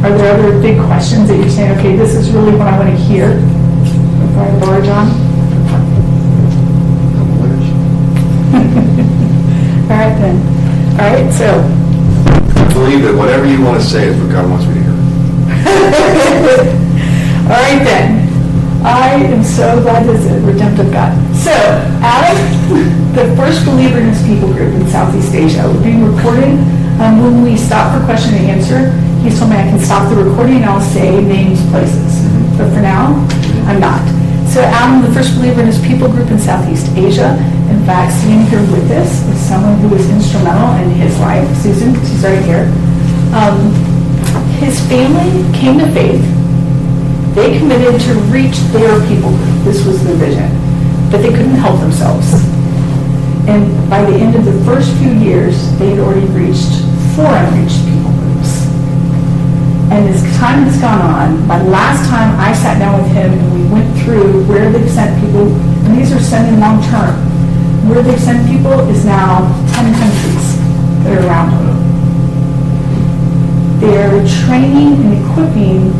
Are there other big questions that you're saying, okay, this is really what I want to hear before I barge on? All right then. All right, so. I believe that whatever you want to say is what God wants me to hear. All right then. I am so glad this is a redemptive God. So, Adam, the first believer in his people group in Southeast Asia, we're being recorded. When we stop for question and answer, he's told me I can stop the recording and I'll say names, places. But for now, I'm not. So Adam, the first believer in his people group in Southeast Asia, in fact, sitting here with us is someone who was instrumental in his life. Susan, she's right here. His family came to faith. They committed to reach their people group. This was their vision. But they couldn't help themselves. And by the end of the first few years, they had already reached 4 unreached people groups. And as time has gone on, by the last time I sat down with him and we went through where they've sent people, and these are sending long term, where they've sent people is now 10 countries that are around them. They're training and equipping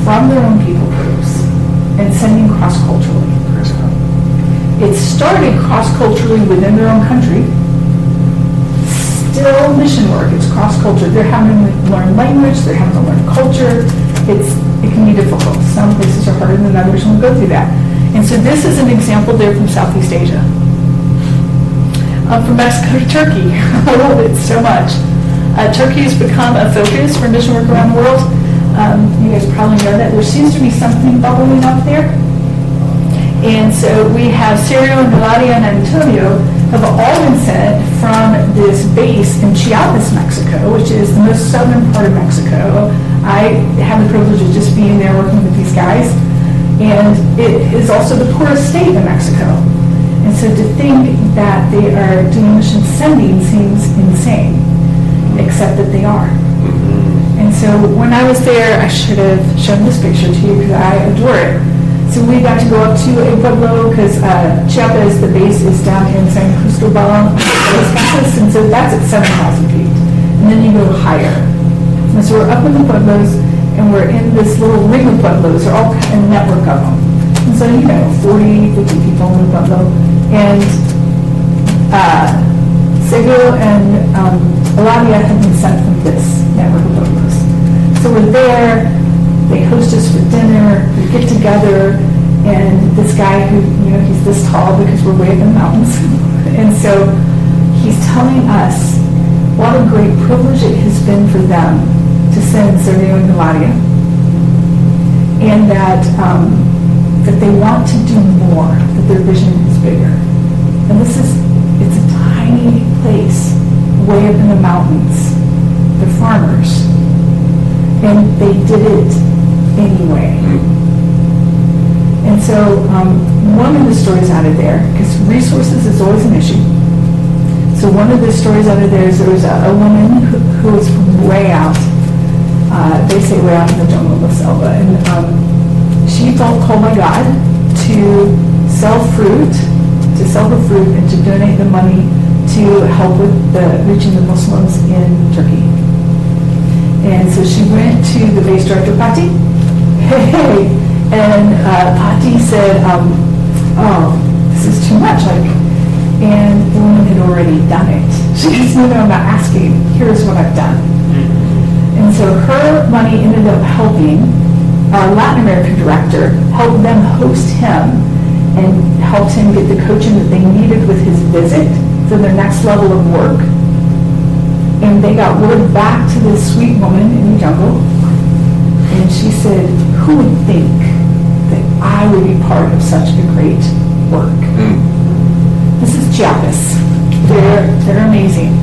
from their own people groups and sending cross-culturally. It started cross-culturally within their own country. Still mission work, it's cross-culture. They're having to learn language, they're having to learn culture. It can be difficult. Some places are harder than others, and we'll go through that. And so this is an example there from Southeast Asia. From Mexico to Turkey. I love it so much. Turkey has become a focus for mission work around the world. You guys probably know that there seems to be something bubbling up there. And so we have Sheryl and Eladia and Antonio have all been sent from this base in Chiapas, Mexico, which is the most southern part of Mexico. I have the privilege of just being there working with these guys. And it is also the poorest state in Mexico. And so to think that they are doing mission sending seems insane, except that they are. And so when I was there, I should have shown this picture to you because I adore it. So we got to go up to a pueblo because Chiapas, the base is down in San Cristobal, and so that's at 7,000 feet. And then you go higher. And so we're up in the pueblos, and we're in this little ring of pueblos. They're all a network of them. And so, 40, 50 people in the pueblo. And Sego and Eladia have been sent from this network of pueblos. So we're there. They host us for dinner, we get together, and this guy who, he's this tall because we're way up in the mountains. And so he's telling us what a great privilege it has been for them to send Sergio and Eladia. And that they want to do more, that their vision is bigger. And it's a tiny place, way up in the mountains. They're farmers. And they did it anyway. And so one of the stories out of there, because resources is always an issue. So one of the stories out of there is there was a woman who was from way out, they say way out in the jungle of La Selva, and she felt called by God to sell her fruit and to donate the money to help with reaching the Muslims in Turkey. And so she went to the base director, Patti. Hey, and Patti said, "Oh, this is too much." And the woman had already done it. She said, "No, I'm not asking. Here's what I've done." And so her money ended up helping our Latin American director help them host him and helped him get the coaching that they needed with his visit for their next level of work. And they got word back to this sweet woman in the jungle. And she said, "Who would think that I would be part of such a great work?" This is Chiapas. They're amazing.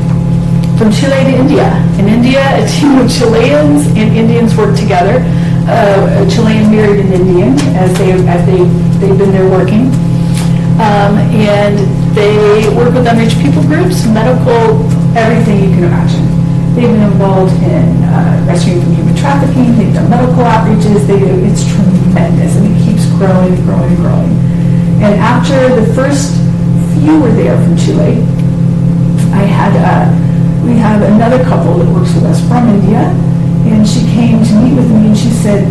From Chile to India. In India, a team of Chileans and Indians work together. A Chilean married an Indian as they've been there working. And they work with unreached people groups, medical, everything you can imagine. They've been involved in rescuing from human trafficking. They've done medical outreaches. It's tremendous, and it keeps growing and growing and growing. And after the first few were there from Chile, we had another couple that works with us from India, and she came said,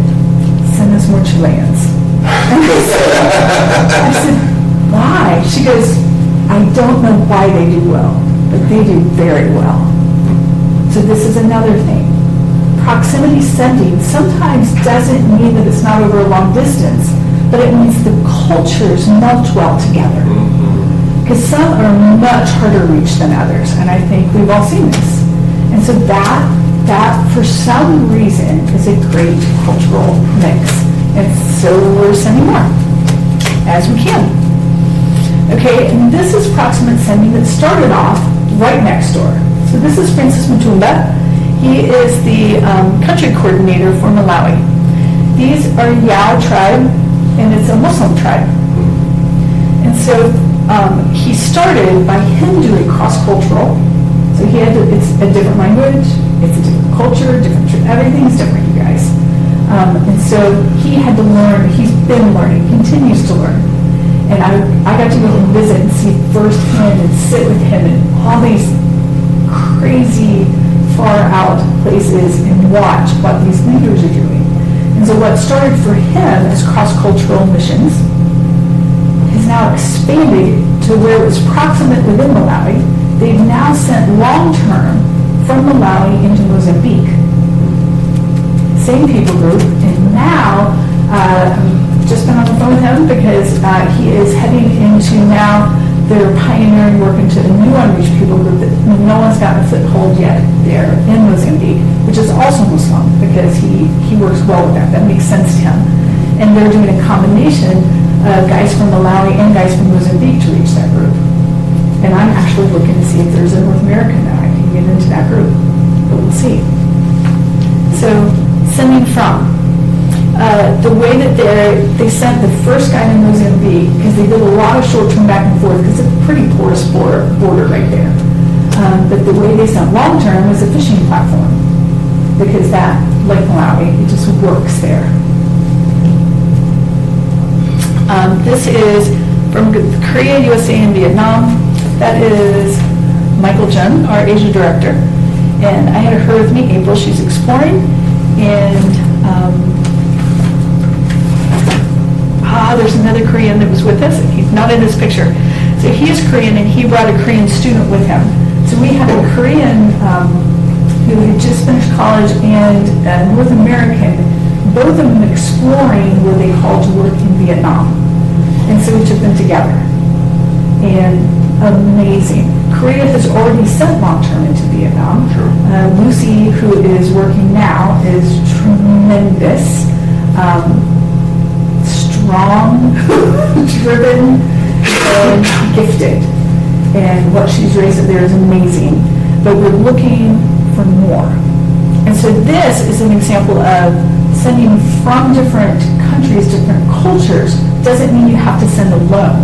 send us more Chileans. And I said, why? She goes, I don't know why they do well, but they do very well. So this is another thing. Proximity sending sometimes doesn't mean that it's not over a long distance, but it means the cultures melt well together. Because some are much harder reached than others, and I think we've all seen this. And so that for some reason is a great cultural mix. And so we're sending more, as we can. Okay, and this is proximate sending that started off right next door. So this is Francis Mutumba. He is the country coordinator for Malawi. These are Yao tribe, and it's a Muslim tribe. And so he started by him doing cross-cultural. So he had to, it's a different language, it's a different culture, everything's different, you guys. And so he had to learn, he's been learning, continues to learn. And I got to go and visit and see firsthand and sit with him in all these crazy, far out places and watch what these leaders are doing. And so what started for him as cross-cultural missions has now expanded to where it was proximate within Malawi. They've now sent long-term from Malawi into Mozambique. Same people group, and now I've just been on the phone with him because he is heading into now their pioneering work into a new unreached people group that no one's gotten a foothold yet there in Mozambique, which is also Muslim because he works well with that. That makes sense to him. And they're doing a combination of guys from Malawi and guys from Mozambique to reach that group. And I'm actually looking to see if there's a North American that I can get into that group, but we'll see. So, sending from. The way that they sent the first guy to Mozambique, because they did a lot of short-term back and forth, because it's a pretty porous border right there. But the way they sent long-term was a fishing platform, because that, like Malawi, it just works there. This is from Korea, USA, and Vietnam. That is Michael Jun, our Asia director. And I had her with me, April. She's exploring. And there's another Korean that was with us. He's not in this picture. So he is Korean, and he brought a Korean student with him. So we had a Korean who had just finished college and a North American, both of them exploring where they called to work in Vietnam. And so we took them together. And amazing. Korea has already sent long-term into Vietnam. Sure. Lucy, who is working now, is tremendous. Strong, driven, and gifted. And what she's raised up there is amazing. But we're looking for more. And so this is an example of sending from different countries, different cultures, doesn't mean you have to send alone.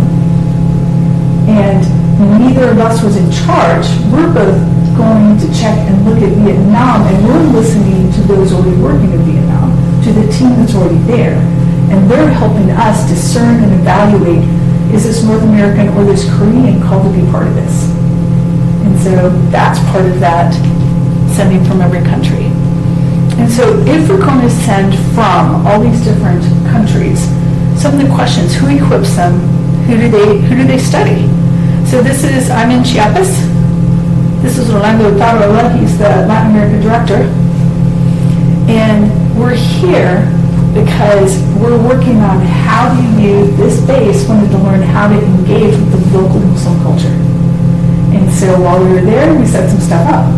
And neither of us was in charge. We're both going to check and look at Vietnam, and we're listening to those already working in Vietnam, to the team that's already there. And they're helping us discern and evaluate, is this North American or this Korean called to be part of this? And so that's part of that sending from every country. And so if we're going to send from all these different countries, some of the questions, who equips them? Who do they study? So this is, I'm in Chiapas. This is Orlando Tarola, he's the Latin American director. And we're here because we're working on how do you, this base wanted to learn how to engage with the local Muslim culture. And so while we were there, we set some stuff up.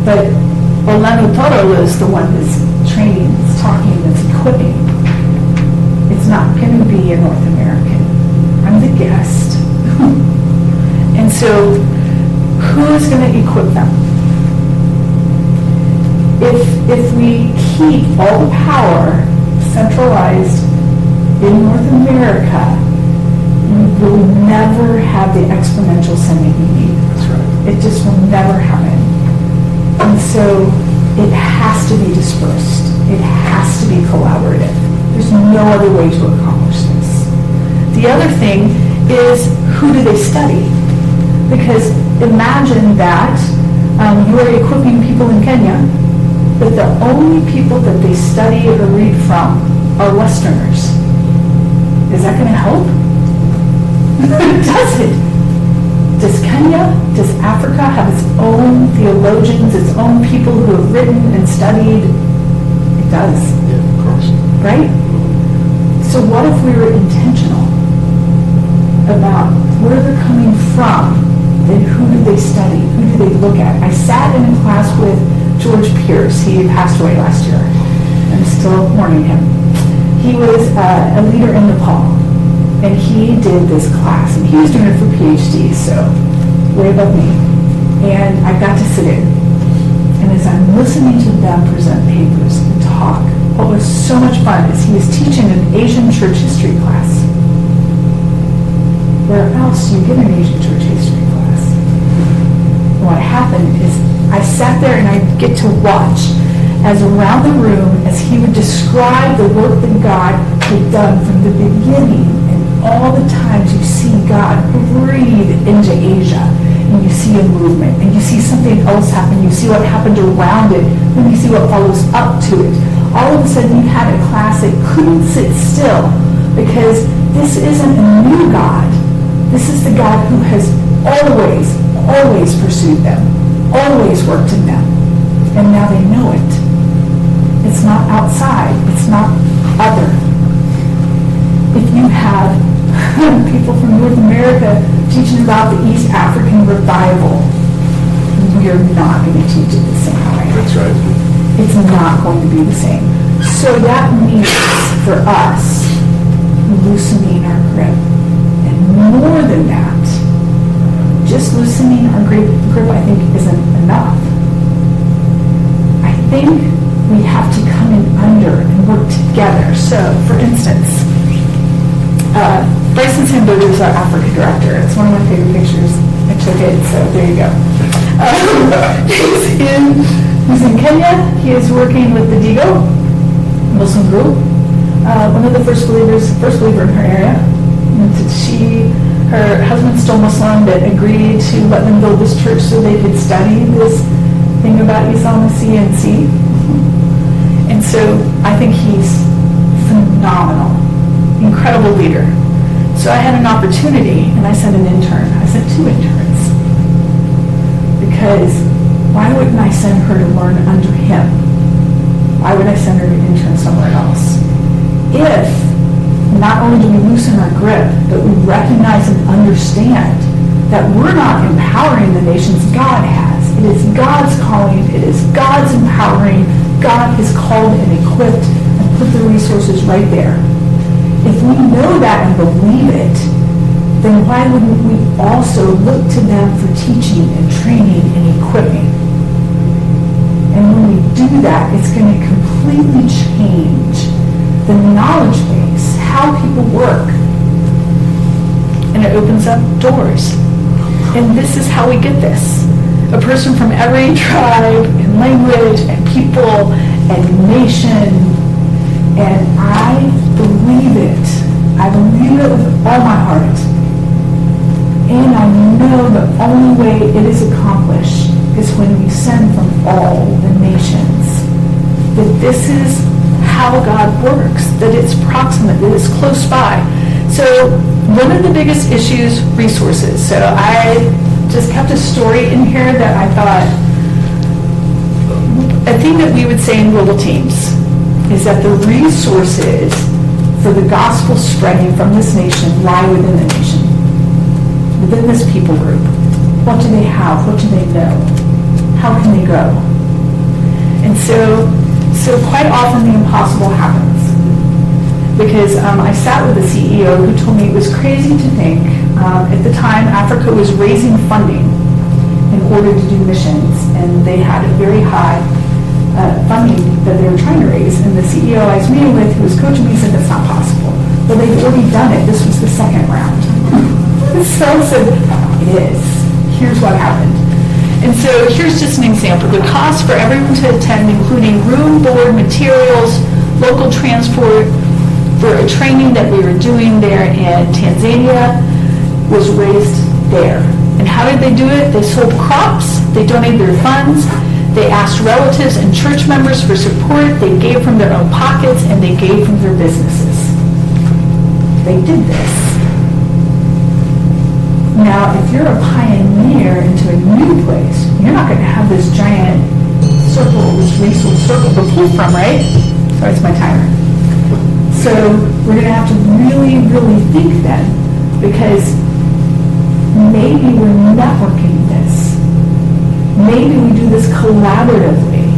But Orlando Tarola is the one that's training, that's talking, that's equipping. It's not going to be a North American. I'm the guest. And so, who's going to equip them? If we keep all the power centralized in North America, we will never have the exponential sending we need. That's right. It just will never happen. And so, it has to be dispersed. It has to be collaborative. There's no other way to accomplish this. The other thing is, who do they study? Because imagine that you are equipping people in Kenya, but the only people that they study or read from are Westerners. Is that going to help? Does it? Does Kenya, does Africa have its own theologians, its own people who have written and studied? It does. Yeah, of course. Right? So what if we were intentional about where they're coming from, then who do they study, who do they look at? I sat in a class with George Pierce. He passed away last year. I'm still mourning him. He was a leader in Nepal, and he did this class, and he was doing it for PhD, so way above me. And I got to sit in, and as I'm listening to them present papers and talk, what was so much fun is he was teaching an Asian church history class. Where else do you get an Asian church history class? And what happened is I sat there and I get to watch as around the room, as he would describe the work that God had done from the beginning, and all the times you see God breathe into Asia, and you see a movement, and you see something else happen, you see what happened around it, then you see what follows up to it. All of a sudden you had a class that couldn't sit still, because this isn't a new God. This is the God who has always pursued them, always worked in them, and now they know it. It's not outside, it's not other. If you have people from North America teaching about the East African revival, we are not going to teach it the same way. That's right. It's not going to be the same. So that means for us loosening our grip. And more than that, just loosening our grip I think isn't enough. I think we have to come in under and work together. So, for instance, Bryson Samboja is our Africa director. It's one of my favorite pictures. I took it, so there you go. He's in Kenya. He is working with the Digo Muslim group. One of the first believer in her area. Her husband's still Muslim, but agreed to let them build this church so they could study this thing about Isa Masih and see. And so I think he's phenomenal, incredible leader. So I had an opportunity, and I sent an intern. I sent 2 interns. Because why wouldn't I send her to learn under him? Why would I send her to intern somewhere else? If not only do we loosen our grip, but we recognize and understand that we're not empowering the nations, God has. It is God's calling. It is God's empowering. God has called and equipped and put the resources right there. If we know that and believe it, then why wouldn't we also look to them for teaching and training and equipping? And when we do that, it's going to completely change the knowledge base, how people work. And it opens up doors. And this is how we get this. A person from every tribe and language and people and nation. And I believe it. I believe it with all my heart. And I know the only way it is accomplished is when we send from all the nations. That this is how God works, that it's proximate, that it's close by. So one of the biggest issues, resources. So I just kept a story in here that I thought, a thing that we would say in global teams is that the resources for the gospel spreading from this nation lie within the nation, within this people group. What do they have? What do they know? How can they go? And so quite often the impossible happens. Because I sat with a CEO who told me it was crazy to think, at the time Africa was raising funding in order to do missions, and they had a very high funding that they were trying to raise, and the CEO I was meeting with, who was coaching me, said that's not possible. Well, they've already done it. This was the second round. So I said, it is. Here's what happened. And so here's just an example. The cost for everyone to attend, including room, board, materials, local transport, for a training that we were doing there in Tanzania, was raised there. And how did they do it? They sold crops, they donated their funds, They asked relatives and church members for support. They gave from their own pockets, and they gave from their businesses. They did this. Now, if you're a pioneer into a new place, you're not going to have this giant circle, this resource circle to pull from, right? Sorry, it's my timer. So we're going to have to really, really think then, because maybe we're networking this. Maybe we do this collaboratively,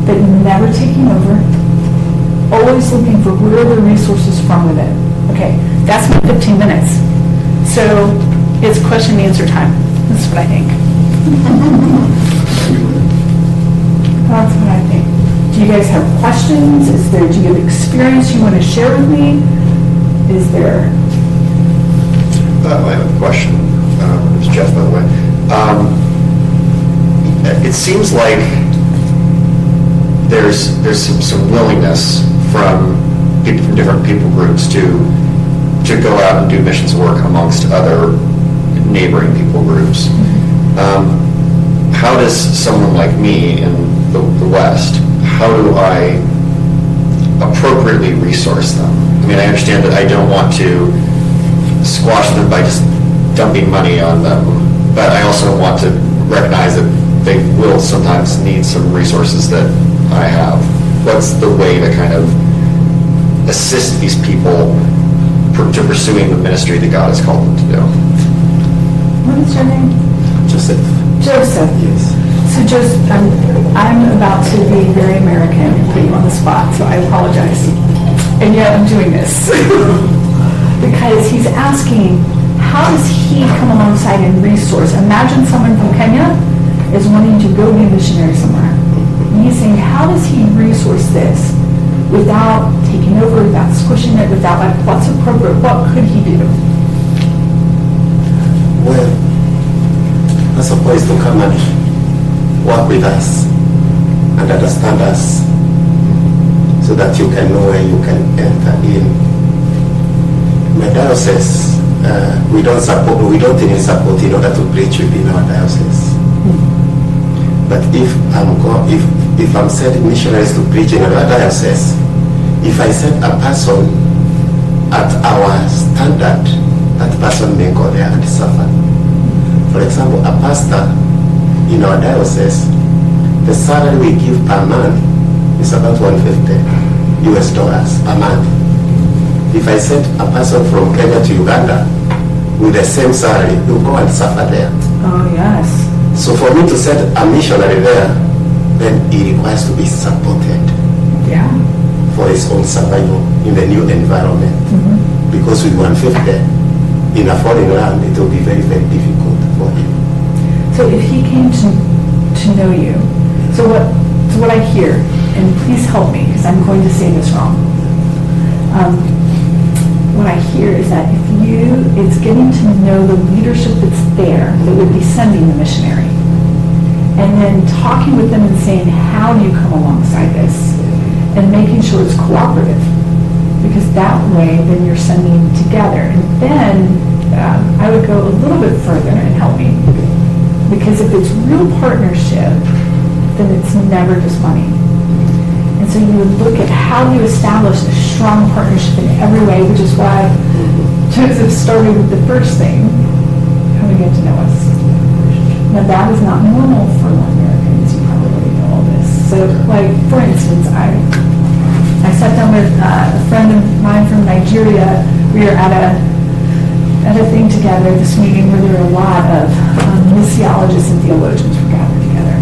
but never taking over, always looking for where are the resources from within. Okay, that's my 15 minutes. So it's question and answer time. That's what I think. That's what I think. Do you guys have questions? Do you have experience you want to share with me? Is there? I have a question. It's Jeff, by the way. It seems like there's some willingness from people from different people groups to go out and do missions work amongst other neighboring people groups. How does someone like me in the West, how do I appropriately resource them? I mean, I understand that I don't want to squash them by just dumping money on them, but I also want to recognize that they will sometimes need some resources that I have. What's the way to kind of assist these people to pursuing the ministry that God has called them to do? What is your name? Joseph. Joseph. Yes. So Joseph, I'm about to be very American and put you on the spot, so I apologize. And yet I'm doing this. Because he's asking, how does he come alongside and resource? Imagine someone from Kenya is wanting to go be a missionary somewhere. And he's saying, how does he resource this without taking over, without squishing it, without like, what's appropriate? What could he do? Well, I suppose to come and work with us and understand us so that you can know where you can enter in. My diocese, we don't even support in order to preach within our diocese. But if I'm sending missionaries to preach in another diocese, if I send a person at our standard, that person may go there and suffer. For example, a pastor in our diocese, the salary we give per month is about $150 a month. If I send a person from Kenya to Uganda with the same salary, he'll go and suffer there. Oh, yes. So for me to send a missionary there, then he requires to be supported Yeah. for his own survival in the new environment. Mm-hmm. Because with 150 in a foreign land, it will be very, very difficult for him. So if he came to know you, so what I hear, and please help me because I'm going to say this wrong. What I hear is that it's getting to know the leadership that's there that would be sending the missionary. And then talking with them and saying, how do you come alongside this? And making sure it's cooperative. Because that way, then you're sending together. And then I would go a little bit further and help me. Because if it's real partnership, then it's never just money. And so you would look at how you establish a strong partnership in every way, which is why Joseph started with the first thing, how we get to know us. Now that is not normal for Americans, you probably know all this. So like, for instance, I sat down with a friend of mine from Nigeria. We were at a thing together, this meeting where there were a lot of missiologists and theologians were gathered together.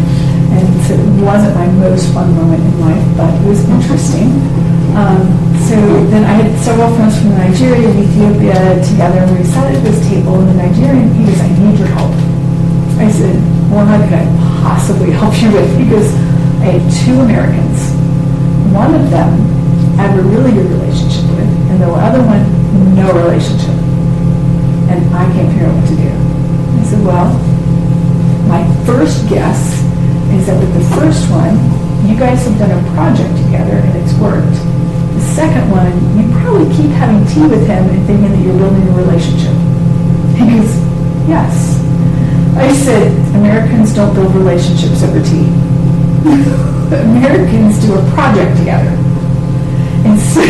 And so it wasn't my most fun moment in life, but it was interesting. So then I had several friends from Nigeria and Ethiopia together, and we sat at this table, and the Nigerian, he goes, I need your help. I said, well, how could I possibly help you with? He goes, I had 2 Americans. One of them I have a really good relationship with, and the other one, no relationship. And I can't figure out what to do. I said, well, my first guess is that with the first one, you guys have done a project together and it's worked. The second one, you probably keep having tea with him and thinking that you're building a relationship. He goes, yes. I said, Americans don't build relationships over tea. Americans do a project together. And so,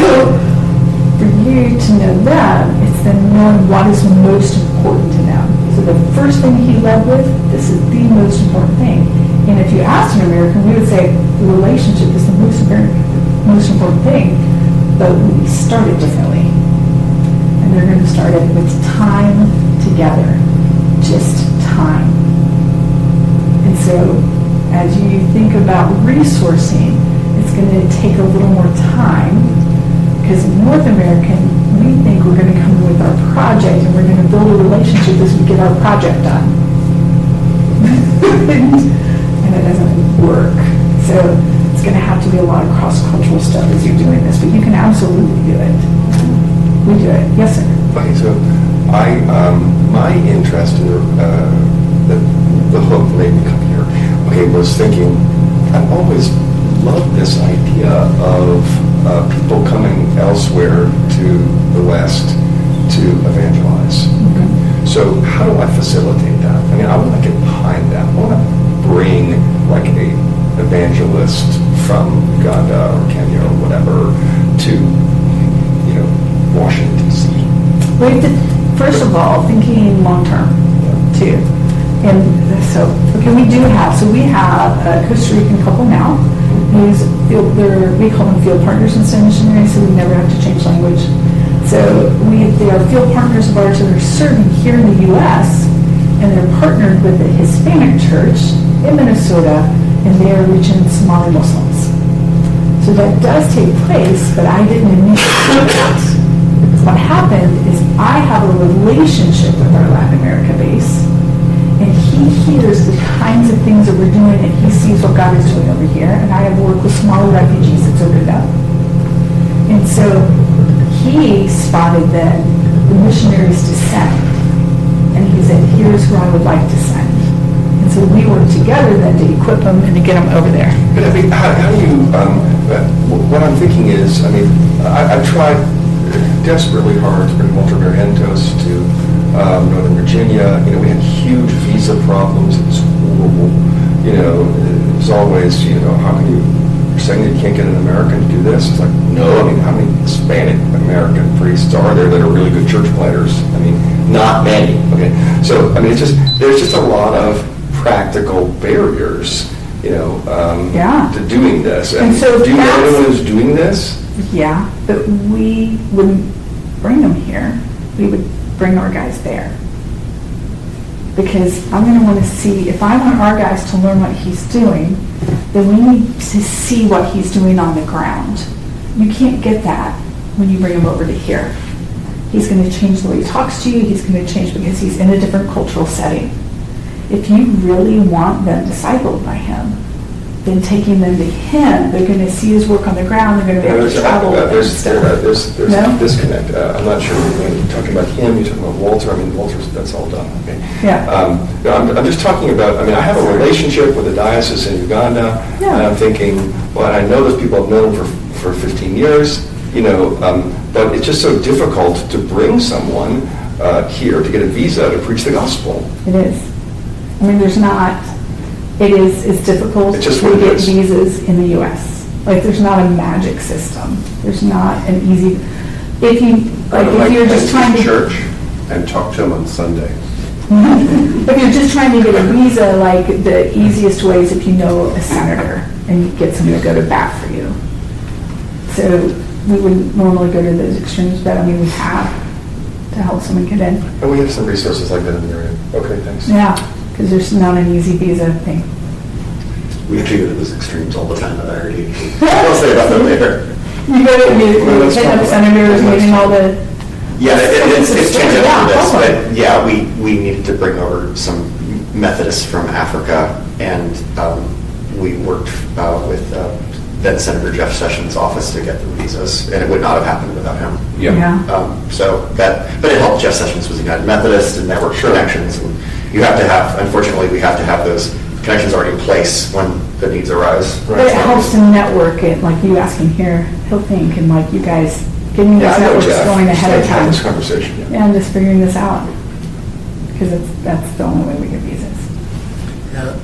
for you to know them, it's then knowing what is most important to them. So the first thing he led with, this is the most important thing. And if you asked an American, we would say the relationship is the most important thing, but we start it differently. And they're going to start it with time together, just time. And so as you think about resourcing, it's going to take a little more time, because North American, we think we're going to come with our project and we're going to build a relationship as we get our project done. And it doesn't work. So it's going to have to be a lot of cross-cultural stuff as you're doing this, but you can absolutely do it. We do it. Yes, sir. Okay, so my interest in the hook made me come here. Okay, was thinking, I've always loved this idea of people coming elsewhere to the West to evangelize. Okay. So how do I facilitate that? I mean, I want to get behind that. I want to bring like a evangelist from Uganda or Kenya or whatever to, Washington, D.C. We have to, first of all, thinking long-term, too. And so, we have a Costa Rican couple now, we call them field partners instead of missionaries, so we never have to change language. So they are field partners of ours that are serving here in the U.S., and they're partnered with a Hispanic church in Minnesota, and they are reaching Somali Muslims. So that does take place, but I didn't initiate that. What happened is I have a relationship with our Latin America base, and he hears the kinds of things that we're doing, and he sees what God is doing over here, and I have worked with smaller refugees that's opened up. And so he spotted then the missionaries to send, and he said, here's who I would like to send. And so we worked together then to equip them and to get them over there. But I mean, how do you, what I'm thinking is, I've tried desperately hard to bring Walter Barrientos to Northern Virginia. We had huge visa problems. It was horrible. It was always, how can you're saying that you can't get an American to do this? It's like, no, how many Hispanic American priests are there that are really good church planters? Not many. Okay. So, there's just a lot of practical barriers, to doing this. And so do you know anyone who's doing this? Yeah, but we wouldn't bring them here. We would bring our guys there. Because I'm going to want to see, if I want our guys to learn what he's doing, then we need to see what he's doing on the ground. You can't get that when you bring him over to here. He's going to change the way he talks to you. He's going to change because he's in a different cultural setting. If you really want them discipled by him, then taking them to him, they're going to see his work on the ground. They're going to be able to travel. There's a disconnect. I'm not sure when you're talking about him, you're talking about Walter. Walter's, that's all done. Okay. Yeah. I'm just talking about, I have a relationship with the diocese in Uganda, and I'm thinking, well, I know those people, I've known them for 15 years, but it's just so difficult to bring someone here to get a visa to preach the gospel. It is. It's difficult It's just to what it get is. visas in the U.S. There's not a magic system. There's not an easy, if you're just trying to, church and talk to them on Sunday. if you're just trying to get a visa, the easiest way is if you know a senator and you get somebody to go to bat for you. So we wouldn't normally go to those extremes, but we have to help someone get in. And we have some resources like that in the area. Okay, thanks. Yeah, because there's not an easy visa thing. We actually go to those extremes all the time at IRD. I'll say about that later. You go to hit up senators, getting all the. Yeah, it's changed Yeah, after this, totally. but yeah, we needed to bring over some Methodists from Africa, and we worked with then Senator Jeff Sessions' office to get the visas, and it would not have happened without him. Yeah. But it helped. Jeff Sessions was a United Methodist and network connections, and unfortunately, we have to have those connections already in place when the needs arise. But it helps to network it, like you asking here, he'll think, and you guys getting those I know networks Jeff. going ahead of Had time. this conversation. Yeah. Yeah, and just figuring this out. Because that's the only way we get visas. Yeah.